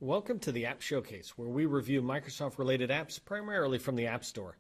Welcome to the App Showcase, where we review Microsoft-related apps primarily from the App Store.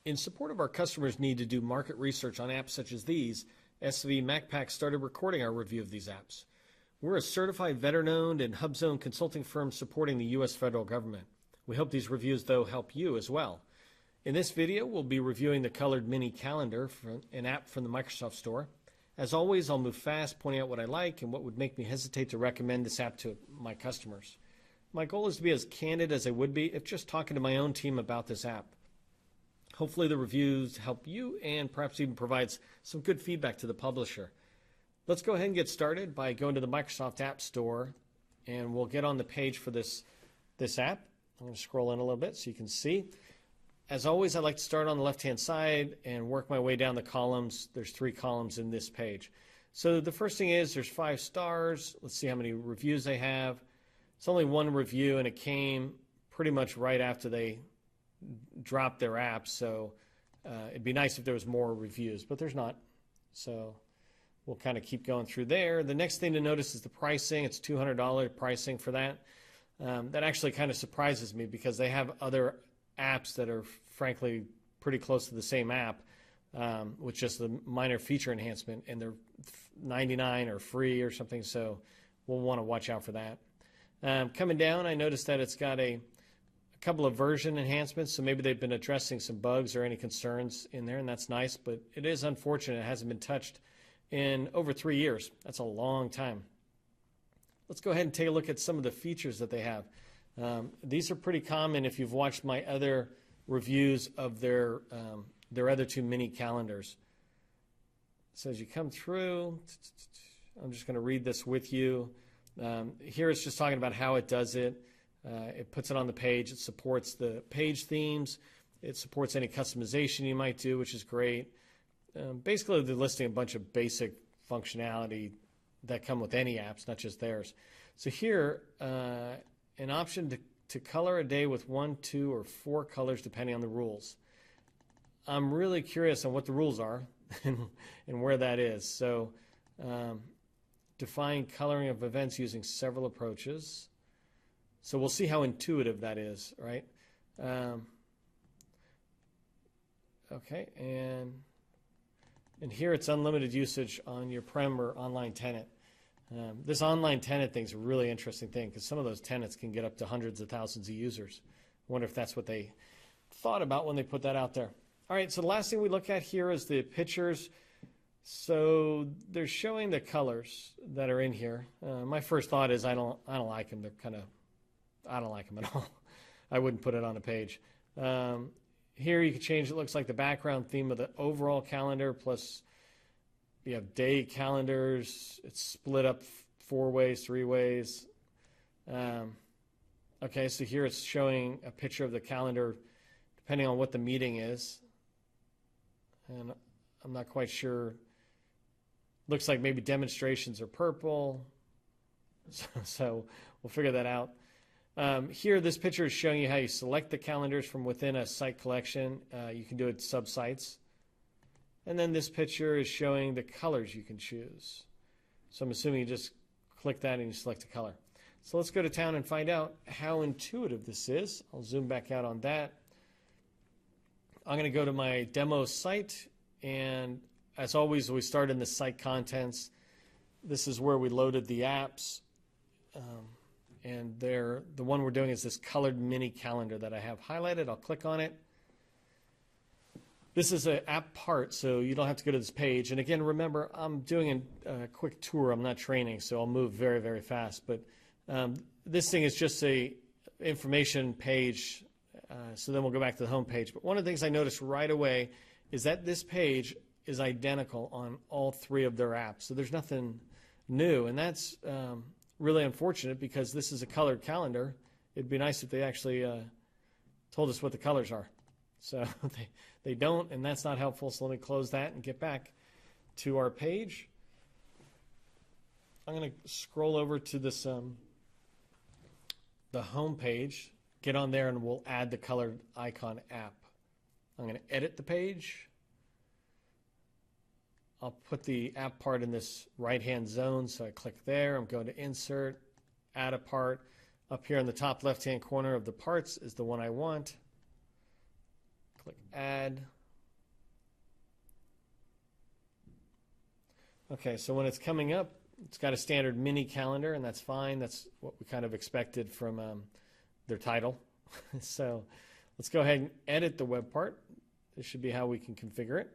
In support of our customers' need to do market research on apps such as these, SV MacPack started recording our review of these apps. We're a certified veteran-owned and HUBZone consulting firm supporting the U.S. federal government. We hope these reviews, though, help you as well. In this video, we'll be reviewing the colored mini calendar, an app from the Microsoft Store. As always, I'll move fast, pointing out what I like and what would make me hesitate to recommend this app to my customers. My goal is to be as candid as I would be if just talking to my own team about this app. Hopefully the reviews help you and perhaps even provides some good feedback to the publisher. Let's go ahead and get started by going to the Microsoft App Store, and we'll get on the page for this app. I'm going to scroll in a little bit so you can see. As always, I like to start on the left-hand side and work my way down the columns. There's 3 columns in this page. So the first thing is there's 5 stars. Let's see how many reviews they have. It's only 1 review, and it came pretty much right after they dropped their app, so it'd be nice if there was more reviews, but there's not. So we'll kind of keep going through there. The next thing to notice is the pricing. It's $200 pricing for that. That actually kind of surprises me because they have other apps that are frankly pretty close to the same app with just the minor feature enhancement, and they're 99 or free or something, so we'll want to watch out for that. Coming down, I noticed that it's got a couple of version enhancements, so maybe they've been addressing some bugs or any concerns in there, and that's nice, but it is unfortunate it hasn't been touched in over 3 years. That's a long time. Let's go ahead and take a look at some of the features that they have. These are pretty common if you've watched my other reviews of their other 2 mini calendars. So as you come through, I'm just going to read this with you. Here it's just talking about how it does it. It puts it on the page. It supports the page themes. It supports any customization you might do, which is great. Basically, they're listing a bunch of basic functionality that come with any apps, not just theirs. So here, an option to color a day with 1, 2, or 4 colors depending on the rules. I'm really curious on what the rules are and where that is. So define coloring of events using several approaches. So we'll see how intuitive that is, right? Okay, and here it's unlimited usage on your prem or online tenant. This online tenant thing is a really interesting thing because some of those tenants can get up to hundreds of thousands of users. I wonder if that's what they thought about when they put that out there. All right, so the last thing we look at here is the pictures. So they're showing the colors that are in here. My first thought is I don't like them. I don't like them at all. I wouldn't put it on a page. Here you can change, it looks like the background theme of the overall calendar, plus you have day calendars. It's split up 4 ways, 3 ways. Okay, so here it's showing a picture of the calendar depending on what the meeting is. And I'm not quite sure. Looks like maybe demonstrations are purple. So we'll figure that out. Here, this picture is showing you how you select the calendars from within a site collection. You can do it sub-sites. And then this picture is showing the colors you can choose. So I'm assuming you just click that and you select a color. So let's go to town and find out how intuitive this is. I'll zoom back out on that. I'm going to go to my demo site, and as always, we start in the site contents. This is where we loaded the apps. And the one we're doing is this colored mini calendar that I have highlighted. I'll click on it. This is an app part, so you don't have to go to this page. And again, remember, I'm doing a quick tour. I'm not training, so I'll move very, very fast. But this thing is just a information page, so then we'll go back to the home page. But one of the things I noticed right away is that this page is identical on all 3 of their apps. So there's nothing new, and that's really unfortunate because this is a colored calendar. It'd be nice if they actually told us what the colors are. So they don't, and that's not helpful. So let me close that and get back to our page. I'm going to scroll over to this the home page, get on there, and we'll add the colored icon app. I'm going to edit the page. I'll put the app part in this right-hand zone, so I click there. I'm going to insert, add a part. Up here in the top left-hand corner of the parts is the one I want. Click Add. Okay, so when it's coming up, it's got a standard mini calendar, and that's fine. That's what we kind of expected from their title. So let's go ahead and edit the web part. This should be how we can configure it.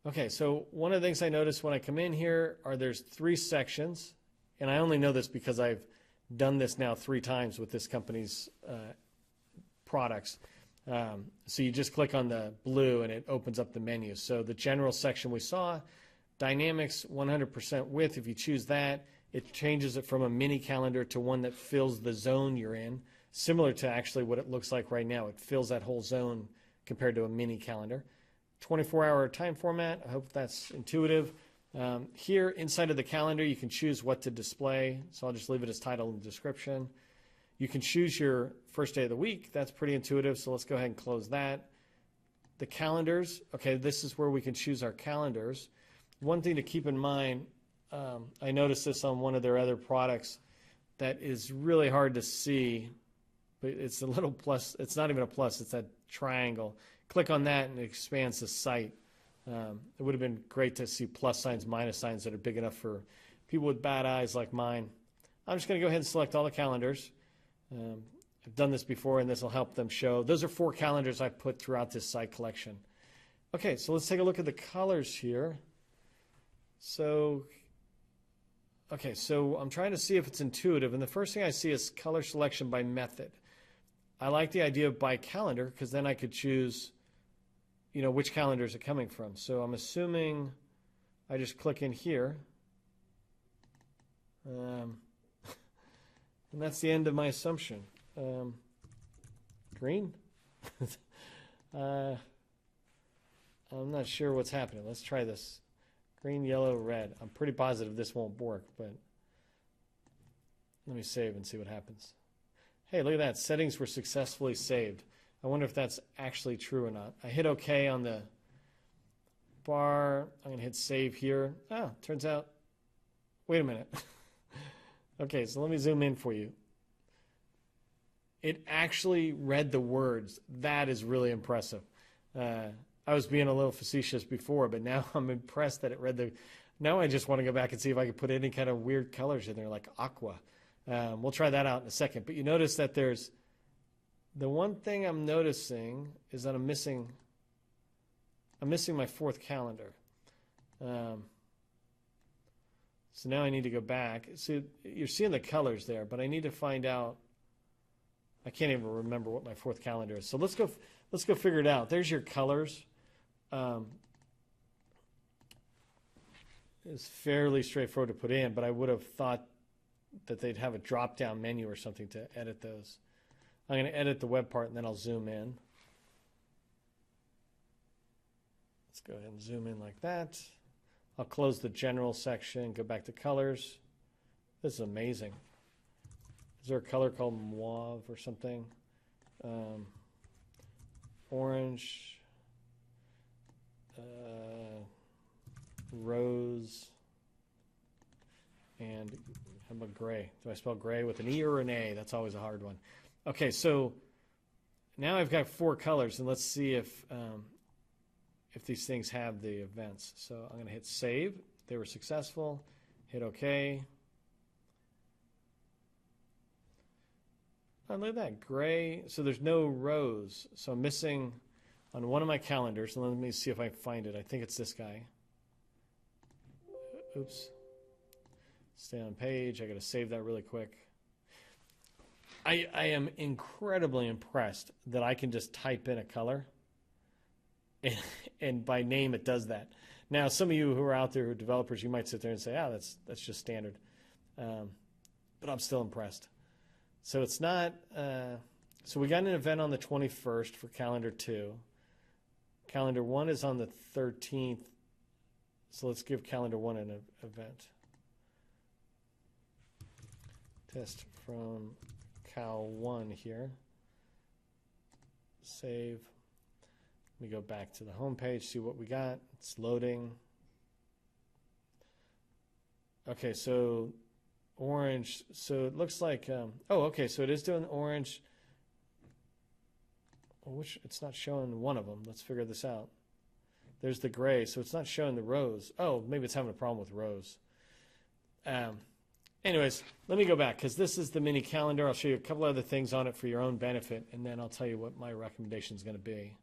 Okay, so one of the things I noticed when I come in here are there's 3 sections, and I only know this because I've done this now 3 times with this company's products. So you just click on the blue and it opens up the menu. So the general section we saw, Dynamics 100% width, if you choose that, it changes it from a mini calendar to one that fills the zone you're in, similar to actually what it looks like right now. It fills that whole zone compared to a mini calendar. 24-hour time format, I hope that's intuitive. Here inside of the calendar you can choose what to display, so I'll just leave it as title and description. You can choose your first day of the week. That's pretty intuitive, so let's go ahead and close that. The calendars, okay, this is where we can choose our calendars. One thing to keep in mind, I noticed this on one of their other products that is really hard to see, but it's a little plus. It's not even a plus, it's that triangle. Click on that and it expands the site. It would have been great to see plus signs, minus signs that are big enough for people with bad eyes like mine. I'm just going to go ahead and select all the calendars. I've done this before and this will help them show. Those are 4 calendars I put throughout this site collection. Okay, so let's take a look at the colors here. So, okay, so I'm trying to see if it's intuitive, and the first thing I see is color selection by method. I like the idea of by calendar because then I could choose, you know, which calendar is it coming from. So I'm assuming I just click in here. And that's the end of my assumption. Green? I'm not sure what's happening. Let's try this. Green, yellow, red. I'm pretty positive this won't work, but let me save and see what happens. Hey, look at that. Settings were successfully saved. I wonder if that's actually true or not. I hit OK on the bar. I'm going to hit save here. Oh, turns out, wait a minute. Okay, so let me zoom in for you. It actually read the words. That is really impressive. I was being a little facetious before, but now I'm impressed that it read the... Now I just want to go back and see if I can put any kind of weird colors in there, like aqua. We'll try that out in a second. But you notice that there's... The one thing I'm noticing is that I'm missing my 4th calendar. So now I need to go back. So you're seeing the colors there, but I need to find out. I can't even remember what my 4th calendar is. So let's go figure it out. There's your colors. It's fairly straightforward to put in, but I would have thought that they'd have a drop-down menu or something to edit those. I'm going to edit the web part, and then I'll zoom in. Let's go ahead and zoom in like that. I'll close the general section, go back to colors. This is amazing. Is there a color called mauve or something? Orange, rose, and how about gray? Do I spell gray with an E or an A? That's always a hard one. Okay, so now I've got 4 colors, and let's see if these things have the events. So I'm going to hit save. They were successful. Hit OK. Oh, look at that, gray. So there's no rose. So I'm missing on one of my calendars. And let me see if I can find it. I think it's this guy. Oops. Stay on page. I got to save that really quick. I am incredibly impressed that I can just type in a color. And by name, it does that. Now, some of you who are out there who are developers, you might sit there and say, "Ah, that's just standard." But I'm still impressed. So it's not. So we got an event on the 21st for calendar 2. Calendar 1 is on the 13th. So let's give calendar 1 an event. Test from cal 1 here. Save. Let me go back to the home page, see what we got. It's loading. Okay, so orange. So it looks like, oh, okay, so it is doing orange. Which it's not showing one of them. Let's figure this out. There's the gray, so it's not showing the rows. Oh, maybe it's having a problem with rows. Anyways, let me go back because this is the mini calendar. I'll show you a couple other things on it for your own benefit, and then I'll tell you what my recommendation is going to be.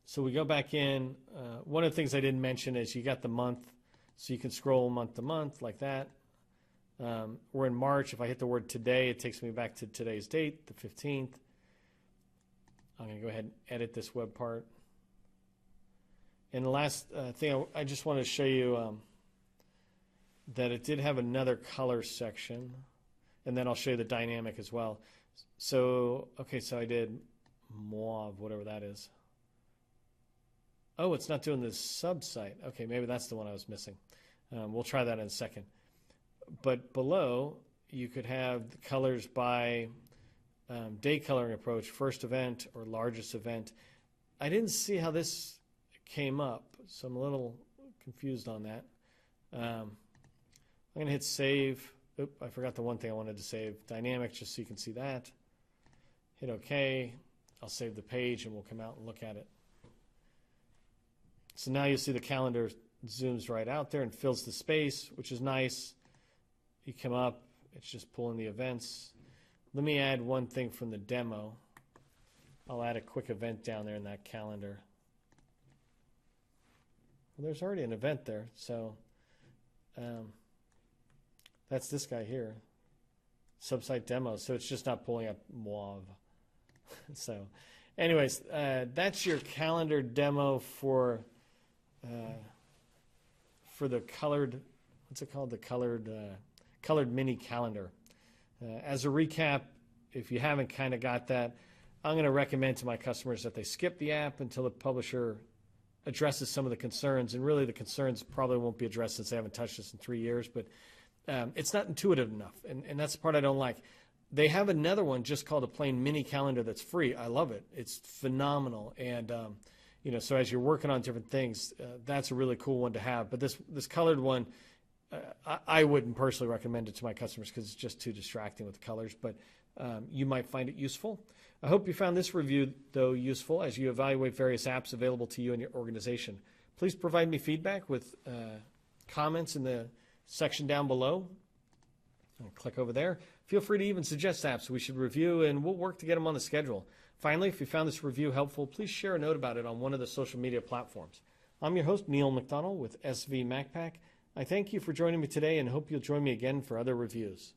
So we go back in. One of the things I didn't mention is you got the month, so you can scroll month to month like that. We're in March. If I hit the word today, it takes me back to today's date, the 15th. I'm going to go ahead and edit this web part. And the last thing, I just want to show you that it did have another color section, and then I'll show you the dynamic as well. So, okay, so I did mauve, whatever that is. Oh, it's not doing the sub-site. Okay, maybe that's the one I was missing. We'll try that in a second. But below, you could have the colors by day coloring approach, first event or largest event. I didn't see how this came up, so I'm a little confused on that. I'm going to hit save. Oop, I forgot the one thing I wanted to save. Dynamic, just so you can see that. Hit OK. I'll save the page and we'll come out and look at it. So now you see the calendar zooms right out there and fills the space, which is nice. You come up, it's just pulling the events. Let me add one thing from the demo. I'll add a quick event down there in that calendar. Well, there's already an event there, so that's this guy here, subsite demo. So it's just not pulling up mauve. So, anyways, that's your calendar demo for the colored. What's it called? The colored mini calendar. As a recap, if you haven't kind of got that, I'm going to recommend to my customers that they skip the app until the publisher addresses some of the concerns. And really the concerns probably won't be addressed since they haven't touched this in 3 years, but it's not intuitive enough. And that's the part I don't like. They have another one just called a plain mini calendar that's free. I love it. It's phenomenal. And, you know, so as you're working on different things, that's a really cool one to have. But this colored one, I wouldn't personally recommend it to my customers because it's just too distracting with the colors, but you might find it useful. I hope you found this review, though, useful as you evaluate various apps available to you and your organization. Please provide me feedback with comments in the section down below. I'll click over there. Feel free to even suggest apps we should review, and we'll work to get them on the schedule. Finally, if you found this review helpful, please share a note about it on one of the social media platforms. I'm your host, Neil McDonald with SV MacPack. I thank you for joining me today and hope you'll join me again for other reviews.